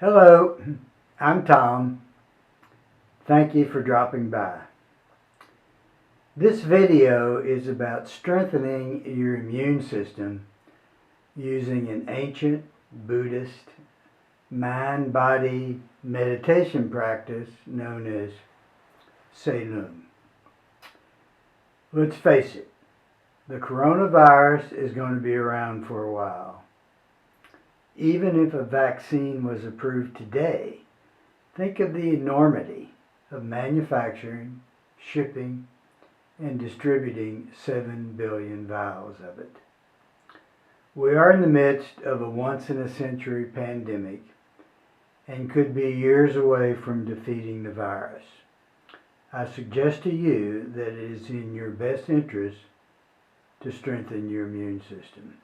Hello, I'm Tom. Thank you for dropping by. This video is about strengthening your immune system using an ancient Buddhist mind-body meditation practice known as Tsa Lung. Let's face it, the coronavirus is going to be around for a while. Even if a vaccine was approved today, think of the enormity of manufacturing, shipping, and distributing 7 billion vials of it. We are in the midst of a once-in-a-century pandemic and could be years away from defeating the virus. I suggest to you that it is in your best interest to strengthen your immune system.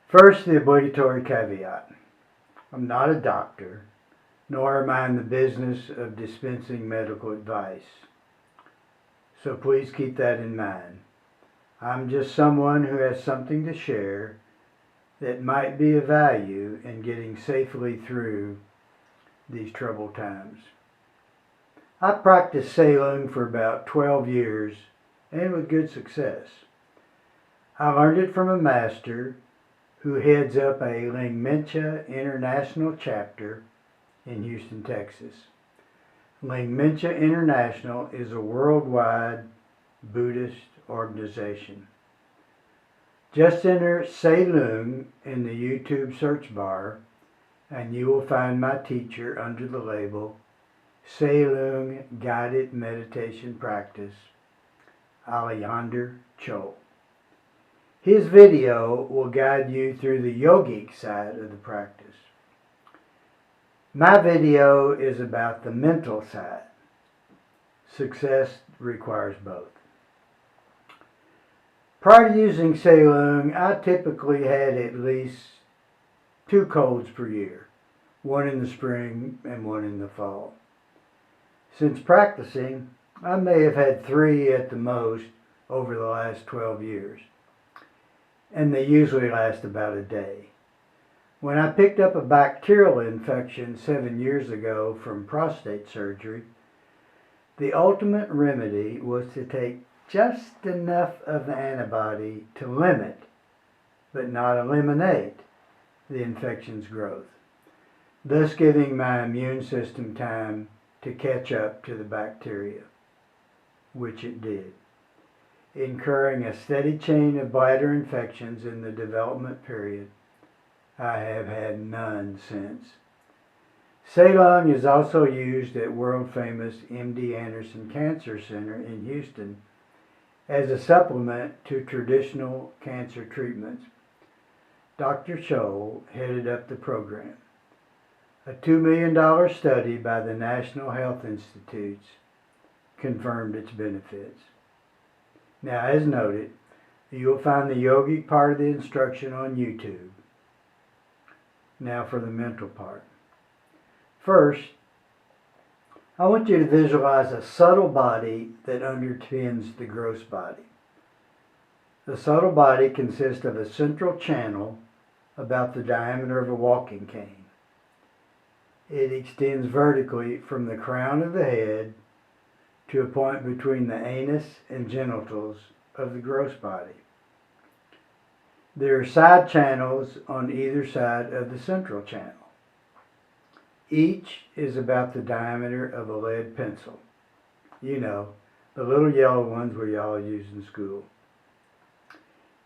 First, the obligatory caveat. I'm not a doctor, nor am I in the business of dispensing medical advice. So please keep that in mind. I'm just someone who has something to share that might be of value in getting safely through these troubled times. I practiced Tsa Lung for about 12 years and with good success. I learned it from a master who heads up a Ling International chapter in Houston, Texas. Ling International is a worldwide Buddhist organization. Just enter Tsa Lung in the YouTube search bar and you will find my teacher under the label Tsa Lung Guided Meditation Practice, Alexander Cho. His video will guide you through the yogic side of the practice. My video is about the mental side. Success requires both. Prior to using Tsa Lung, I typically had at least 2 colds per year, one in the spring and one in the fall. Since practicing, I may have had 3 at the most over the last 12 years. And they usually last about a day. When I picked up a bacterial infection 7 years ago from prostate surgery, the ultimate remedy was to take just enough of the antibody to limit, but not eliminate, the infection's growth, thus giving my immune system time to catch up to the bacteria, which it did, incurring a steady chain of bladder infections in the development period. I have had none since. Tsa Lung is also used at world-famous MD Anderson Cancer Center in Houston as a supplement to traditional cancer treatments. Dr. Cho headed up the program. A $2 million study by the National Health Institutes confirmed its benefits. Now, as noted, you will find the yogic part of the instruction on YouTube. Now for the mental part. First, I want you to visualize a subtle body that underpins the gross body. The subtle body consists of a central channel about the diameter of a walking cane. It extends vertically from the crown of the head to a point between the anus and genitals of the gross body. There are side channels on either side of the central channel. Each is about the diameter of a lead pencil. You know, the little yellow ones we all use in school.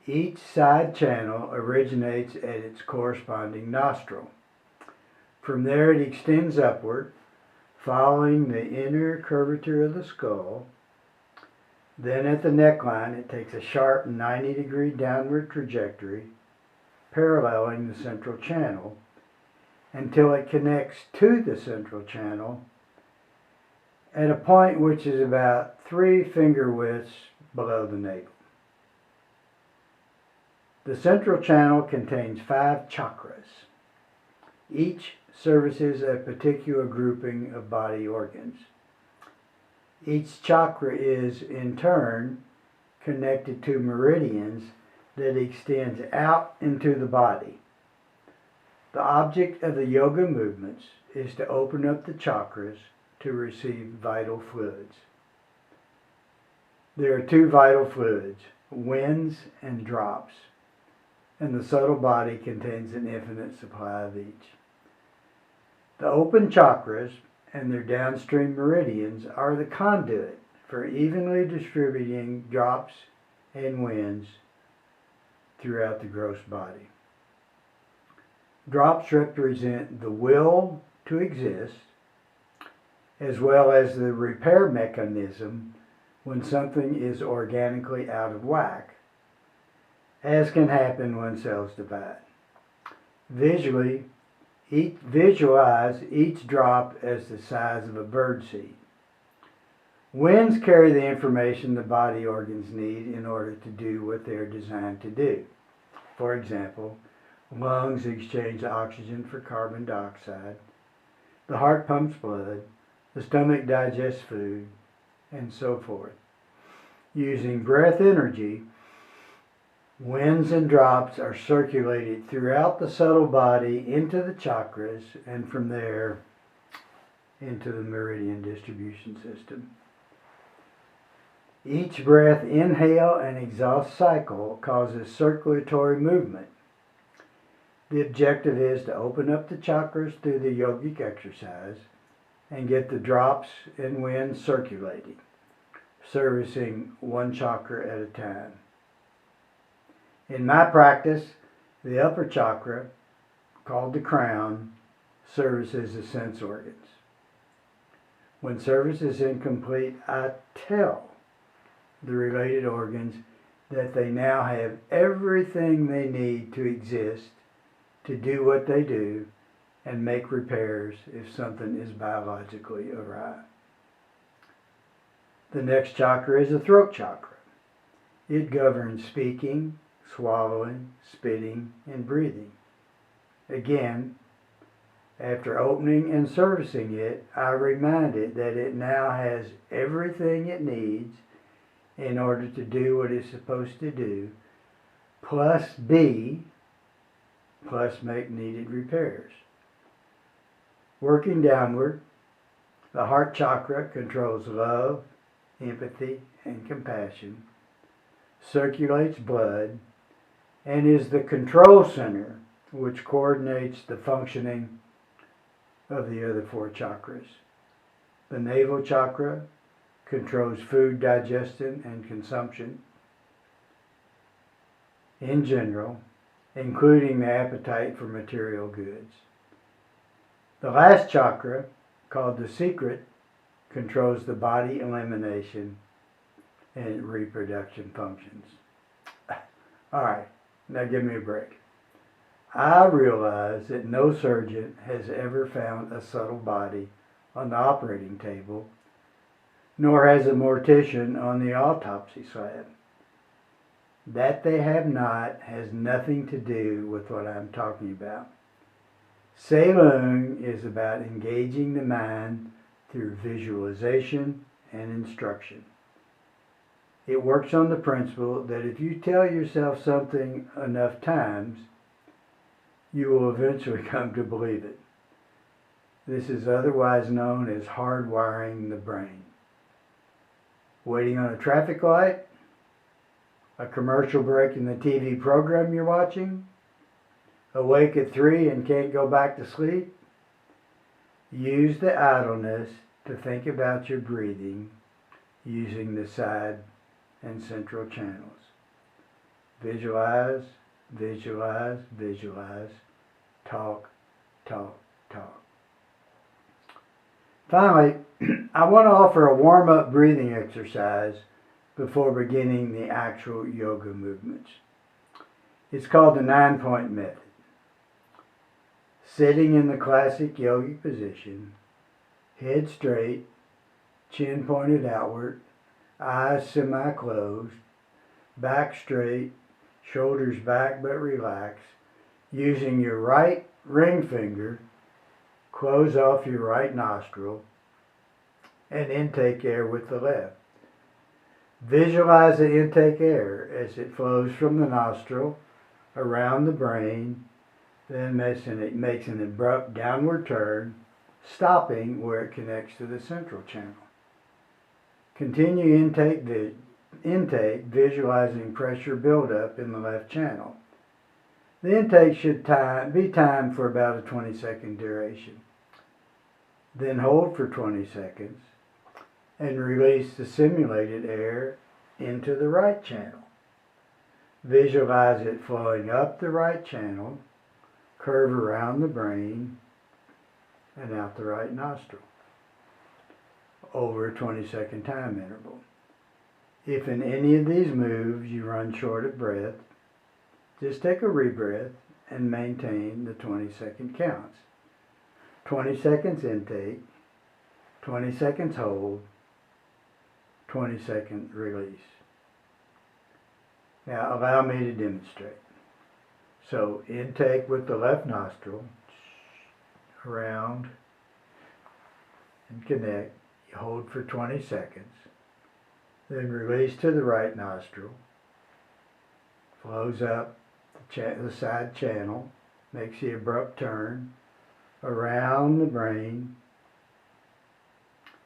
Each side channel originates at its corresponding nostril. From there it extends upward, following the inner curvature of the skull. Then at the neckline it takes a sharp 90-degree downward trajectory, paralleling the central channel, until it connects to the central channel at a point which is about 3 finger widths below the navel. The central channel contains 5 chakras. Each services a particular grouping of body organs. Each chakra is, in turn, connected to meridians that extends out into the body. The object of the yoga movements is to open up the chakras to receive vital fluids. There are two vital fluids, winds and drops, and the subtle body contains an infinite supply of each. The open chakras and their downstream meridians are the conduit for evenly distributing drops and winds throughout the gross body. Drops represent the will to exist, as well as the repair mechanism when something is organically out of whack, as can happen when cells divide. Visualize each drop as the size of a birdseed. Winds carry the information the body organs need in order to do what they are designed to do. For example, lungs exchange oxygen for carbon dioxide, the heart pumps blood, the stomach digests food, and so forth. Using breath energy, winds and drops are circulated throughout the subtle body into the chakras and from there into the meridian distribution system. Each breath inhale and exhaust cycle causes circulatory movement. The objective is to open up the chakras through the yogic exercise and get the drops and winds circulating, servicing one chakra at a time. In my practice, the upper chakra, called the crown, services the sense organs. When service is incomplete, I tell the related organs that they now have everything they need to exist, to do what they do, and make repairs if something is biologically awry. The next chakra is the throat chakra. It governs speaking, swallowing, spitting, and breathing. Again, after opening and servicing it, I remind it that it now has everything it needs in order to do what it's supposed to do, plus make needed repairs. Working downward, the heart chakra controls love, empathy, and compassion, circulates blood, and is the control center which coordinates the functioning of the other four chakras. The navel chakra controls food digestion and consumption in general, including the appetite for material goods. The last chakra, called the secret, controls the body elimination and reproduction functions. All right, now give me a break. I realize that no surgeon has ever found a subtle body on the operating table, nor has a mortician on the autopsy slab. That they have not has nothing to do with what I'm talking about. Tsa Lung is about engaging the mind through visualization and instruction. It works on the principle that if you tell yourself something enough times, you will eventually come to believe it. This is otherwise known as hardwiring the brain. Waiting on a traffic light? A commercial break in the TV program you're watching? Awake at 3 and can't go back to sleep? Use the idleness to think about your breathing using the side and central channels. Visualize, visualize, visualize. Talk, talk, talk. Finally, I want to offer a warm-up breathing exercise before beginning the actual yoga movements. It's called the 9-point method. Sitting in the classic yogic position, head straight, chin pointed outward, eyes semi-closed, back straight, shoulders back but relaxed. Using your right ring finger, close off your right nostril and intake air with the left. Visualize the intake air as it flows from the nostril, around the brain, Then it makes an abrupt downward turn, stopping where it connects to the central channel. Continue intake, visualizing pressure buildup in the left channel. The intake should be timed for about a 20-second duration. Then hold for 20 seconds and release the simulated air into the right channel. Visualize it flowing up the right channel, curve around the brain, and out the right nostril over a 20-second time interval. If in any of these moves you run short of breath, just take a rebreath and maintain the 20-second counts. 20 seconds intake, 20 seconds hold, 20-second release. Now allow me to demonstrate. So intake with the left nostril, around and connect. You hold for 20 seconds. Then release to the right nostril. Flows up the side channel, makes the abrupt turn around the brain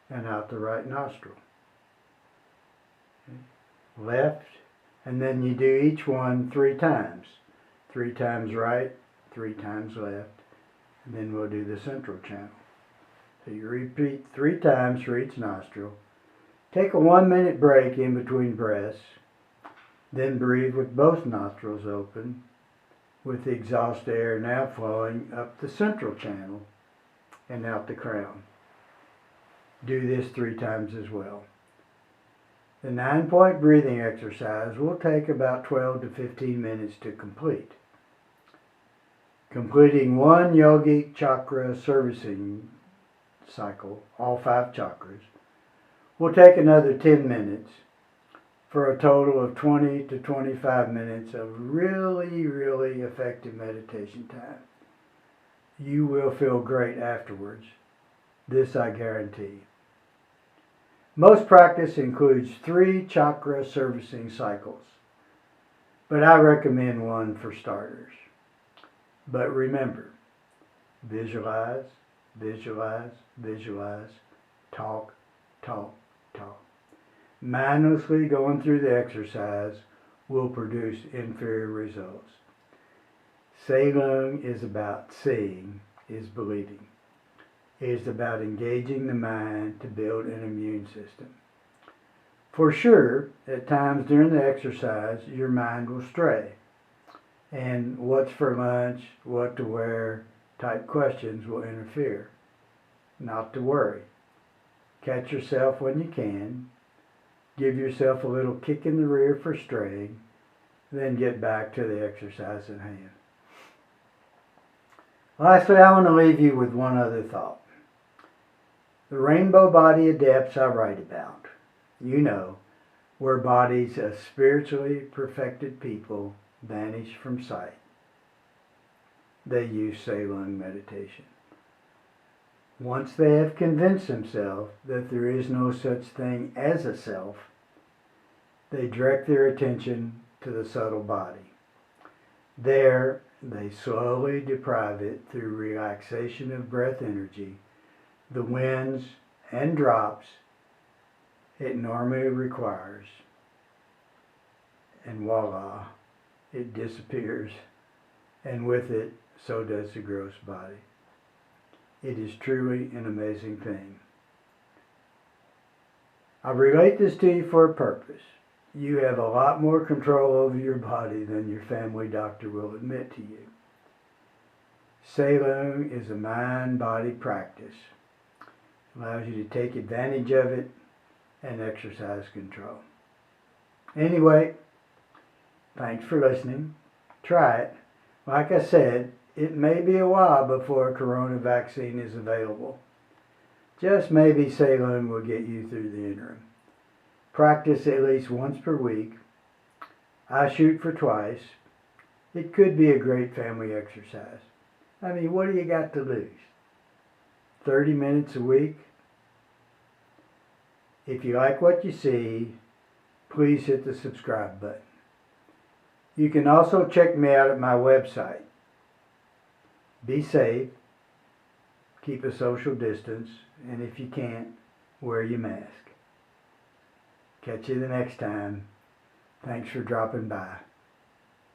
and out the right nostril. Okay. Left, and then you do each one 3 times. 3 times right, 3 times left, and then we'll do the central channel. So you repeat 3 times for each nostril. Take a 1-minute break in between breaths, then breathe with both nostrils open, with the exhaust air now flowing up the central channel and out the crown. Do this 3 times as well. The 9-point breathing exercise will take about 12 to 15 minutes to complete. Completing one yogic chakra servicing cycle, all 5 chakras, will take another 10 minutes for a total of 20 to 25 minutes of really, really effective meditation time. You will feel great afterwards. This I guarantee. Most practice includes 3 chakra servicing cycles, but I recommend one for starters. But remember, visualize, visualize, visualize, talk, talk, talk. Mindlessly going through the exercise will produce inferior results. Tsa Lung is about seeing is believing. It is about engaging the mind to build an immune system. For sure, at times during the exercise, your mind will stray, and what's for lunch, what to wear type questions will interfere. Not to worry. Catch yourself when you can. Give yourself a little kick in the rear for straying, then get back to the exercise at hand. Lastly, I want to leave you with one other thought. The rainbow body of depths I write about, where bodies of spiritually perfected people vanish from sight. They use Tsa Lung meditation. Once they have convinced themselves that there is no such thing as a self, they direct their attention to the subtle body. There, they slowly deprive it through relaxation of breath energy, the winds and drops it normally requires, and voila, it disappears, and with it, so does the gross body. It is truly an amazing thing. I relate this to you for a purpose. You have a lot more control over your body than your family doctor will admit to you. Tsa Lung is a mind-body practice. It allows you to take advantage of it and exercise control. Anyway, thanks for listening. Try it. Like I said, it may be a while before a corona vaccine is available. Just maybe Tsa Lung will get you through the interim. Practice at least once per week. I shoot for twice. It could be a great family exercise. I mean, what do you got to lose? 30 minutes a week? If you like what you see, please hit the subscribe button. You can also check me out at my website, Be safe, keep a social distance, and if you can't, wear your mask. Catch you the next time. Thanks for dropping by.